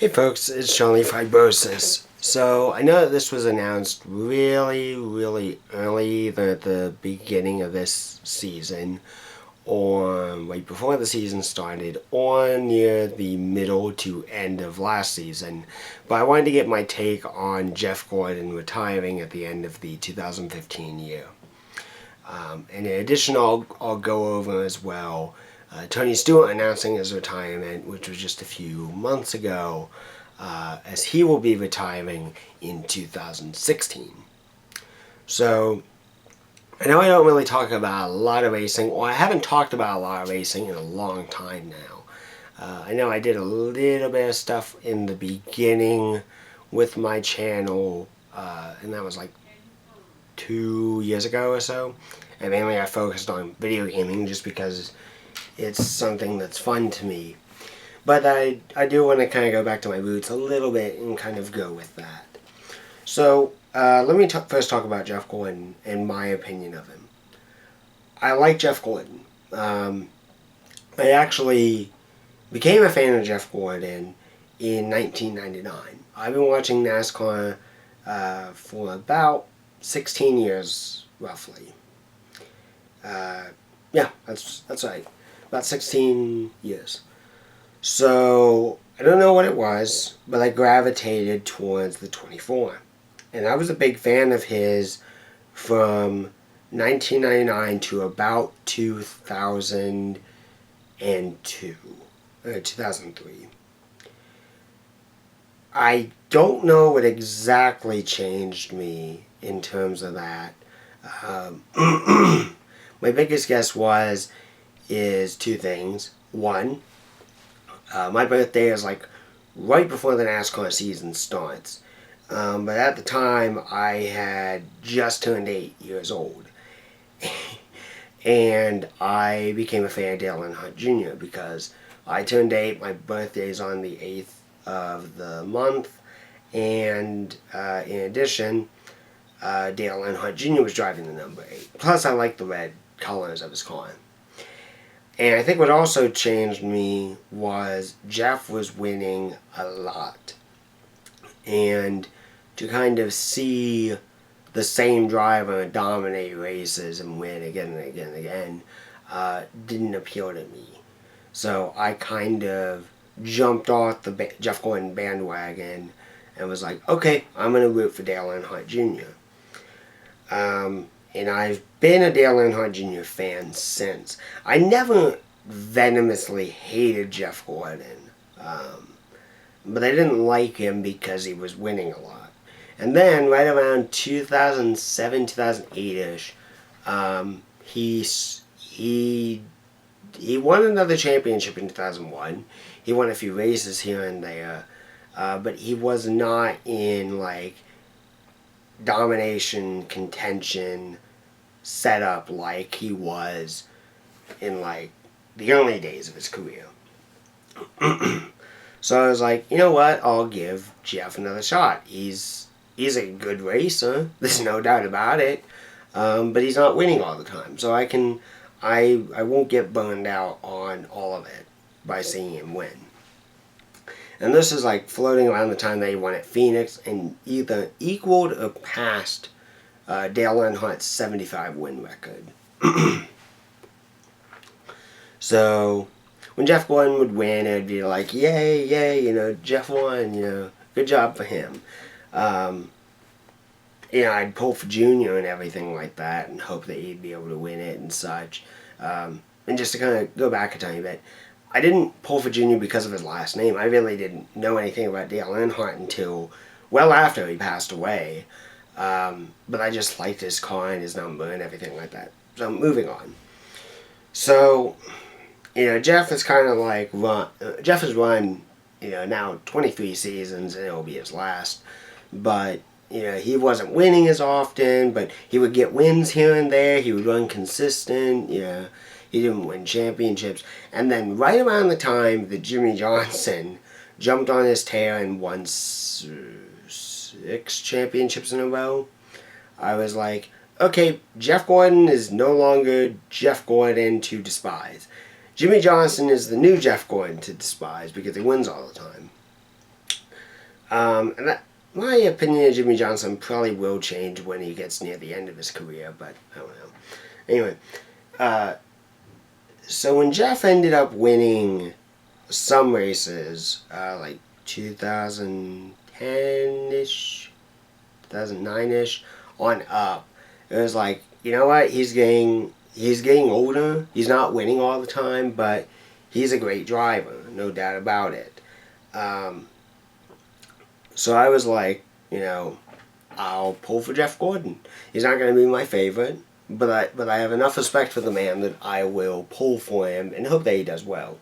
Hey folks, it's Johnny Fibrosis. So I know that this was announced really early at the beginning of this season, or right before the season started, or near the middle to end of last season. But I wanted to get my take on Jeff Gordon retiring at the end of the 2015 year. And in addition, I'll go over as well Tony Stewart announcing his retirement, which was just a few months ago, as he will be retiring in 2016. So, I know I don't really talk about a lot of racing, or I haven't talked about a lot of racing in a long time now. I know I did a little bit of stuff in the beginning with my channel, and that was like 2 years ago or so. And mainly I focused on video gaming just because it's something that's fun to me. But I do want to kind of go back to my roots a little bit and kind of go with that. So let me first talk about Jeff Gordon and my opinion of him. I like Jeff Gordon. I actually became a fan of Jeff Gordon in 1999. I've been watching NASCAR for about 16 years, roughly. Yeah, that's right. About 16 years. So, I don't know what it was, but I gravitated towards the 24. And I was a big fan of his from 1999 to about 2002, or 2003. I don't know what exactly changed me in terms of that. My biggest guess is two things. One, my birthday is like right before the NASCAR season starts. But at the time, I had just turned 8 years old. And I became a fan of Dale Earnhardt Jr. because I turned 8, my birthday is on the 8th of the month. And in addition, Dale Earnhardt Jr. was driving the number 8. Plus, I liked the red colors of his car. And I think what also changed me was Jeff was winning a lot. And to kind of see the same driver dominate races and win again and again and again didn't appeal to me. So I kind of jumped off the Jeff Gordon bandwagon and was like, okay, I'm going to root for Dale Earnhardt Jr. And I've been a Dale Earnhardt Jr. fan since. I never venomously hated Jeff Gordon. But I didn't like him because he was winning a lot. And then, right around 2007, 2008-ish, he won another championship in 2001. He won a few races here and there. But he was not in, like, domination, contention, setup like he was in, like, the early days of his career. So I was like, you know what, I'll give Jeff another shot. He's a good racer, there's no doubt about it, but he's not winning all the time. So I won't get burned out on all of it by seeing him win. And this is like floating around the time that he won at Phoenix and either equaled or passed Dale Earnhardt's 75 win record. So when Jeff Gordon would win, it would be like, yay, yay, Jeff won, good job for him. I'd pull for Junior and everything like that and hope that he'd be able to win it and such. And just to kind of go back a tiny bit, I didn't pull for Junior because of his last name. I really didn't know anything about Dale Earnhardt until well after he passed away. But I just liked his car and his number and everything like that. So moving on. So, Jeff is kind of like Jeff has run, now 23 seasons and it'll be his last. But, he wasn't winning as often, but he would get wins here and there. He would run consistent, He didn't win championships. And then right around the time that Jimmy Johnson jumped on his tail and won 6 championships in a row, I was like, okay, Jeff Gordon is no longer Jeff Gordon to despise. Jimmy Johnson is the new Jeff Gordon to despise because he wins all the time. And that, my opinion of Jimmy Johnson probably will change when he gets near the end of his career, but I don't know. Anyway, uh, so when Jeff ended up winning some races, like 2010-ish, 2009-ish, on up, it was like, you know what, he's getting older, he's not winning all the time, but he's a great driver, no doubt about it. Um, so I was like, I'll pull for Jeff Gordon. He's not going to be my favorite, but I have enough respect for the man that I will pull for him and hope that he does well.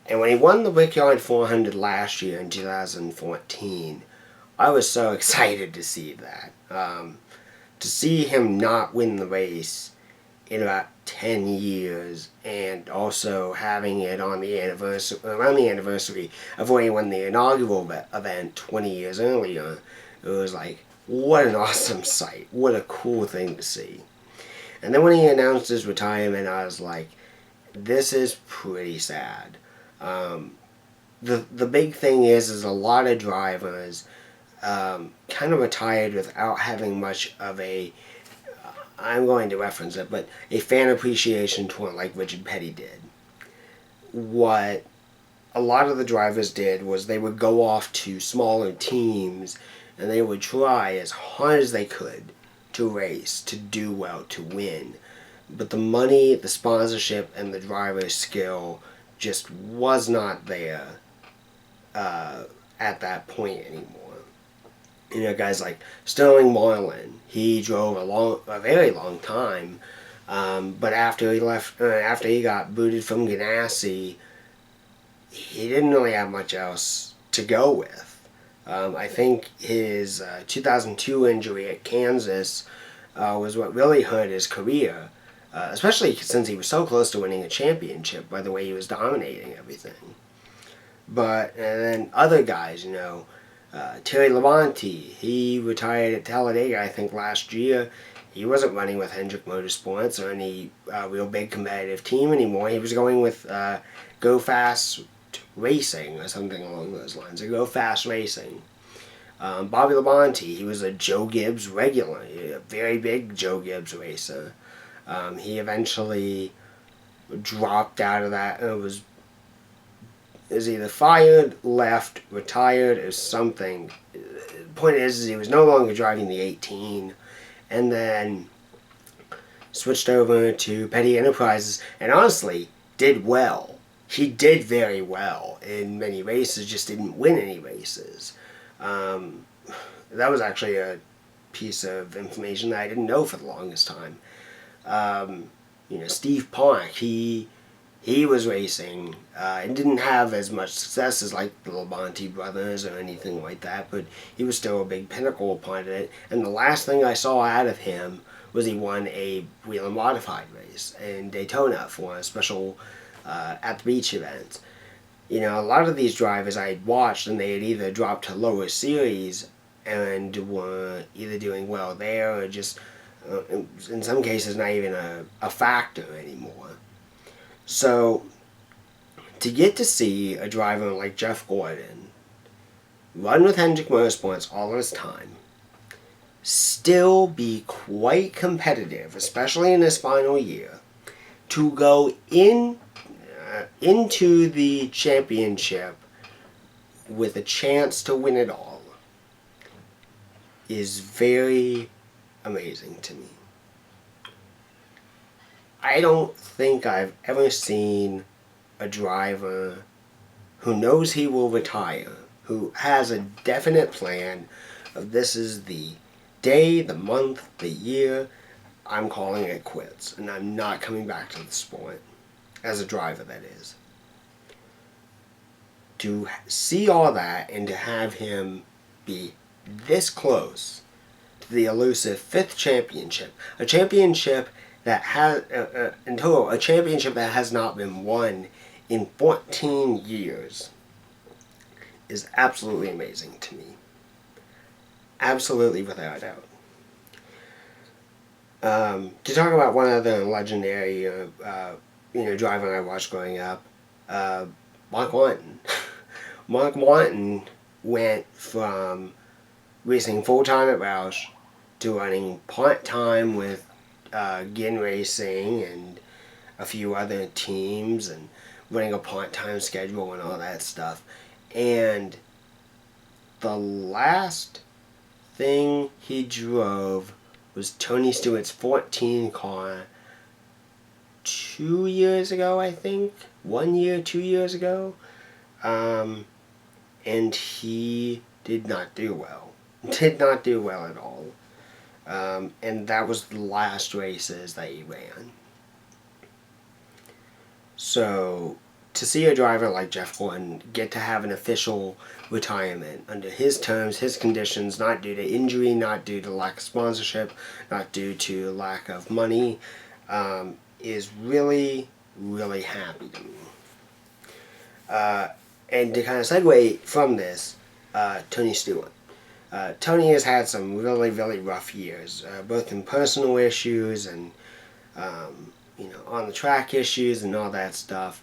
And when he won the Brickyard 400 last year in 2014, I was so excited to see that. To see him not win the race in about 10 years, and also having it on the anniversary, around the anniversary of when he won the inaugural event 20 years earlier, it was like, what an awesome sight. What a cool thing to see. And then when he announced his retirement, I was like, this is pretty sad. The big thing is a lot of drivers kind of retired without having much of a, I'm going to reference it, but a fan appreciation tour like Richard Petty did. What a lot of the drivers did was they would go off to smaller teams and they would try as hard as they could to race, to do well, to win. But the money, the sponsorship, and the driver's skill just was not there at that point anymore. Guys like Sterling Marlin, he drove a very long time, but after he left, after he got booted from Ganassi, he didn't really have much else to go with. I think his 2002 injury at Kansas was what really hurt his career, especially since he was so close to winning a championship by the way he was dominating everything. And then other guys, Terry Labonte, he retired at Talladega, I think, last year. He wasn't running with Hendrick Motorsports or any real big competitive team anymore. He was going with Go Fast Racing or something along those lines, or Go Fast Racing. Bobby Labonte, he was a Joe Gibbs regular, a very big Joe Gibbs racer. He eventually dropped out of that and was either fired, left, retired, or something. The point is he was no longer driving the 18, and then switched over to Petty Enterprises, and honestly, did well. He did very well in many races, just didn't win any races. That was actually a piece of information that I didn't know for the longest time. Steve Park, he was racing and didn't have as much success as like the Labonte brothers or anything like that, but he was still a big pinnacle part of it. And the last thing I saw out of him was he won a wheel and modified race in Daytona for a special at the beach event. A lot of these drivers I had watched, and they had either dropped to lower series and were either doing well there or just, in some cases, not even a factor anymore. So, to get to see a driver like Jeff Gordon run with Hendrick Motorsports all his time, still be quite competitive, especially in his final year, to go into the championship with a chance to win it all, is very amazing to me. I don't think I've ever seen a driver who knows he will retire, who has a definite plan of this is the day, the month, the year, I'm calling it quits, and I'm not coming back to the sport, as a driver that is. To see all that and to have him be this close to the elusive 5th championship, a championship that has, in total, a championship that has not been won in 14 years, is absolutely amazing to me. Absolutely, without a doubt. To talk about one other legendary, driver I watched growing up, Mark Martin. Mark Martin went from racing full-time at Roush to running part-time with Gin Racing and a few other teams and running a part-time schedule and all that stuff. And the last thing he drove was Tony Stewart's 14 car 2 years ago, I think. 1 year, 2 years ago. And he did not do well. Did not do well at all. And that was the last races that he ran. So, to see a driver like Jeff Gordon get to have an official retirement under his terms, his conditions, not due to injury, not due to lack of sponsorship, not due to lack of money, is really, really happy to me. And to kind of segue from this, Tony Stewart. Tony has had some really, really rough years, both in personal issues and on the track issues and all that stuff.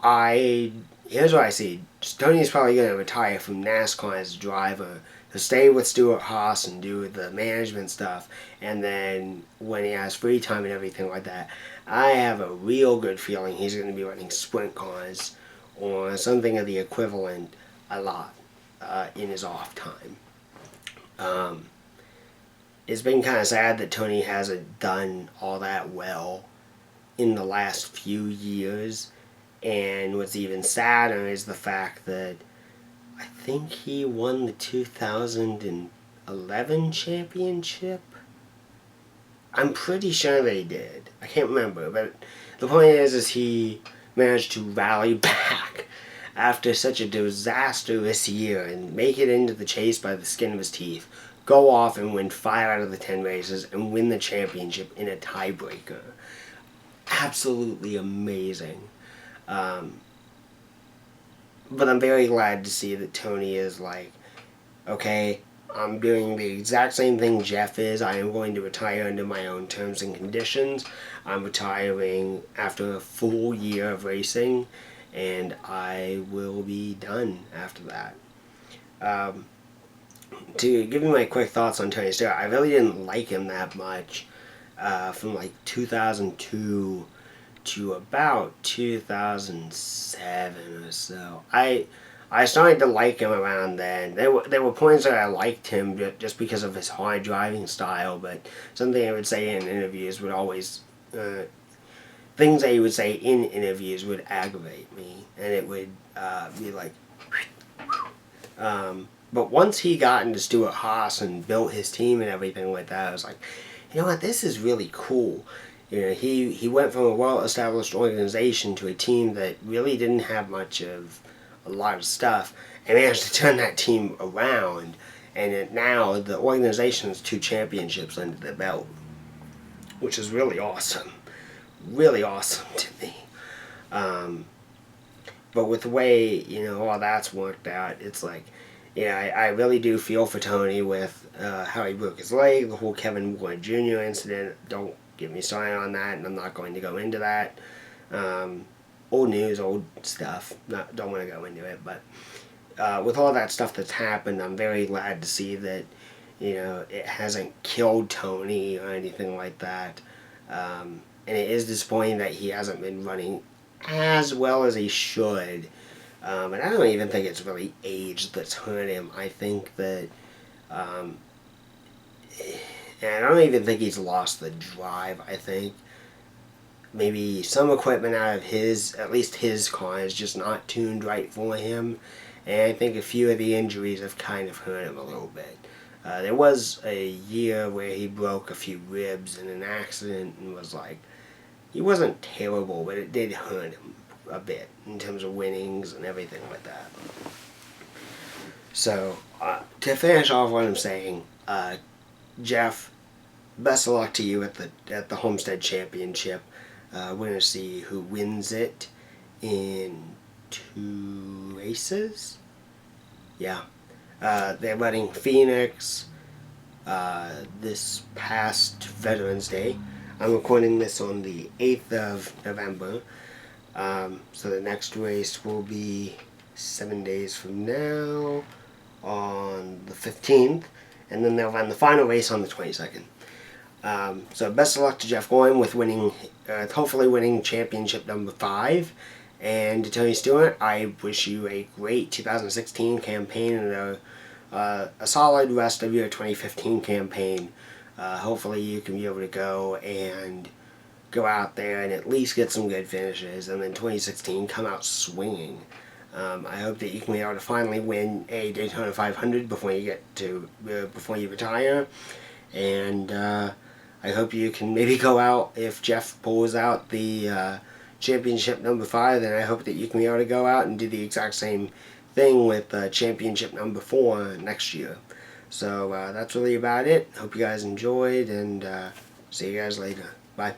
Here's what I see. Tony's probably going to retire from NASCAR as a driver, to stay with Stewart Haas and do the management stuff, and then when he has free time and everything like that, I have a real good feeling he's going to be running sprint cars or something of the equivalent a lot in his off time. It's been kind of sad that Tony hasn't done all that well in the last few years, and what's even sadder is the fact that I think he won the 2011 championship. I'm pretty sure they did. I can't remember, but the point is he managed to rally back after such a disastrous year and make it into the chase by the skin of his teeth, go off and win 5 out of the 10 races and win the championship in a tiebreaker. Absolutely amazing. But I'm very glad to see that Tony is like, okay, I'm doing the exact same thing Jeff is. I am going to retire under my own terms and conditions. I'm retiring after a full year of racing, and I will be done after that. To give you my quick thoughts on Tony Stewart, I really didn't like him that much from like 2002 to about 2007 or so. I started to like him around then. There were points that I liked him just because of his hard driving style, but something I would say in interviews would always things that he would say in interviews would aggravate me, and it would be like but once he got into Stewart Haas and built his team and everything like that, I was like, you know what, this is really cool. He went from a well-established organization to a team that really didn't have much of a lot of stuff, and managed to turn that team around, and now the organization has 2 championships under their belt, which is really awesome. Really awesome to me. But with the way, all that's worked out, it's like, I really do feel for Tony with how he broke his leg, the whole Kevin Ward Jr. incident. Don't get me started on that, and I'm not going to go into that. Old news, old stuff. Don't want to go into it, but with all that stuff that's happened, I'm very glad to see that, it hasn't killed Tony or anything like that. And it is disappointing that he hasn't been running as well as he should. And I don't even think it's really age that's hurt him. I think that, and I don't even think he's lost the drive. I think maybe some equipment out of at least his car is just not tuned right for him. And I think a few of the injuries have kind of hurt him a little bit. There was a year where he broke a few ribs in an accident and was like, he wasn't terrible, but it did hurt him a bit in terms of winnings and everything like that. So, to finish off what I'm saying, Jeff, best of luck to you at the Homestead Championship. We're going to see who wins it in 2 races. Yeah. They're running Phoenix this past Veterans Day. I'm recording this on the 8th of November. So the next race will be 7 days from now. on the 15th, and then they'll run the final race on the 22nd. So best of luck to Jeff Gordon with winning, hopefully winning championship number 5. And to Tony Stewart, I wish you a great 2016 campaign and a solid rest of your 2015 campaign. Hopefully you can be able to go out there and at least get some good finishes, and then 2016 come out swinging. I hope that you can be able to finally win a Daytona 500 before you retire, and I hope you can maybe go out, if Jeff pulls out the championship number 5, then I hope that you can be able to go out and do the exact same thing with championship number 4 next year. So that's really about it. Hope you guys enjoyed, and see you guys later. Bye.